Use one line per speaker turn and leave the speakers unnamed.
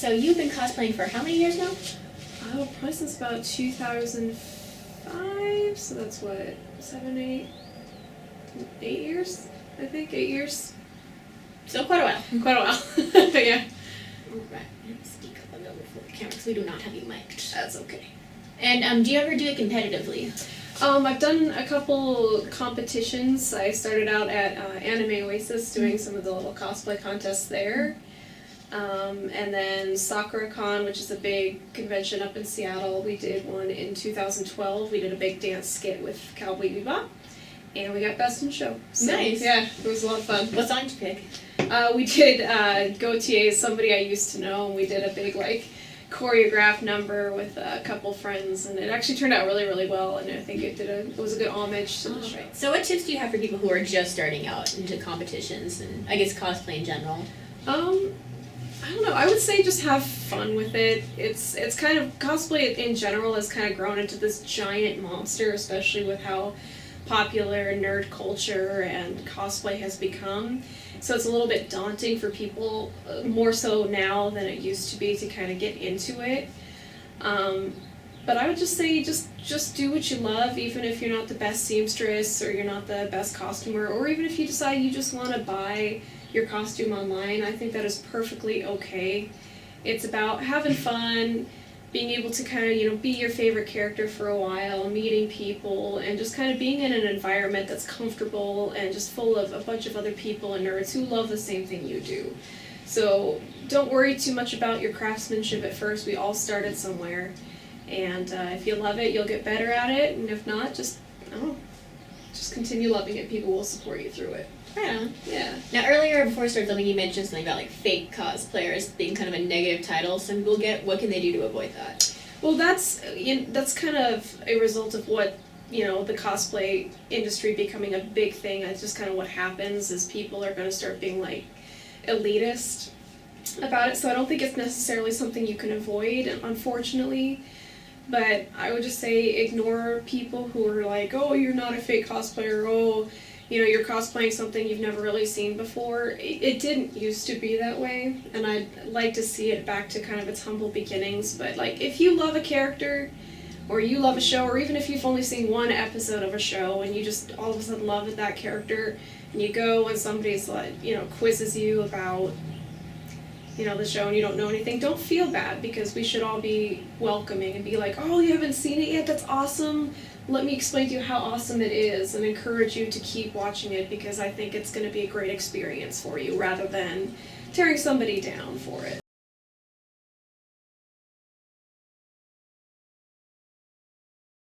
So you've been cosplaying for how many years now?
Probably since about 2005, so that's what, 7, 8 years, I think, 8 years.
So quite a while.
Quite a while, yeah.
Alright, speak up a little before the camera because we do not have you mic'd.
That's okay.
And do you ever do it competitively?
I've done a couple competitions. I started out at Anime Oasis doing some of the little cosplay contests there. And then SakuraCon, which is a big convention up in Seattle, we did one in 2012. We did a big dance skit with Cowboy Bebop, and we got Best in Show. So,
nice.
Yeah, it was a lot of fun.
What song did you pick?
We did Gautier, somebody I used to know, and we did a big choreographed number with a couple friends, and it actually turned out really, really well, and I think it was a good homage to the show.
Right. So what tips do you have for people who are just starting out into competitions and I guess cosplay in general?
I don't know. I would say just have fun with it. It's kind of, cosplay in general has kind of grown into this giant monster, especially with how popular nerd culture and cosplay has become. So it's a little bit daunting for people, more so now than it used to be, to kind of get into it. But I would just say just do what you love, even if you're not the best seamstress or you're not the best costumer, or even if you decide you just want to buy your costume online. I think that is perfectly okay. It's about having fun, being able to kind of, be your favorite character for a while, meeting people, and just kind of being in an environment that's comfortable and just full of a bunch of other people and nerds who love the same thing you do. So don't worry too much about your craftsmanship at first. We all started somewhere. And if you love it, you'll get better at it. And if not, just continue loving it. People will support you through it.
Right on.
Yeah.
Now, earlier, before we started filming, you mentioned something about fake cosplayers being kind of a negative title some people get. What can they do to avoid that?
Well, that's kind of a result of what, the cosplay industry becoming a big thing. That's just kind of what happens, is people are going to start being elitist about it. So I don't think it's necessarily something you can avoid, unfortunately. But I would just say ignore people who are like, oh, you're not a fake cosplayer, oh, you're cosplaying something you've never really seen before. It didn't used to be that way, and I'd like to see it back to kind of its humble beginnings. But if you love a character, or you love a show, or even if you've only seen one episode of a show and you just all of a sudden love that character, and you go and somebody's quizzes you about the show and you don't know anything, don't feel bad, because we should all be welcoming and be like, oh, you haven't seen it yet? That's awesome. Let me explain to you how awesome it is, and encourage you to keep watching it, because I think it's going to be a great experience for you, rather than tearing somebody down for it.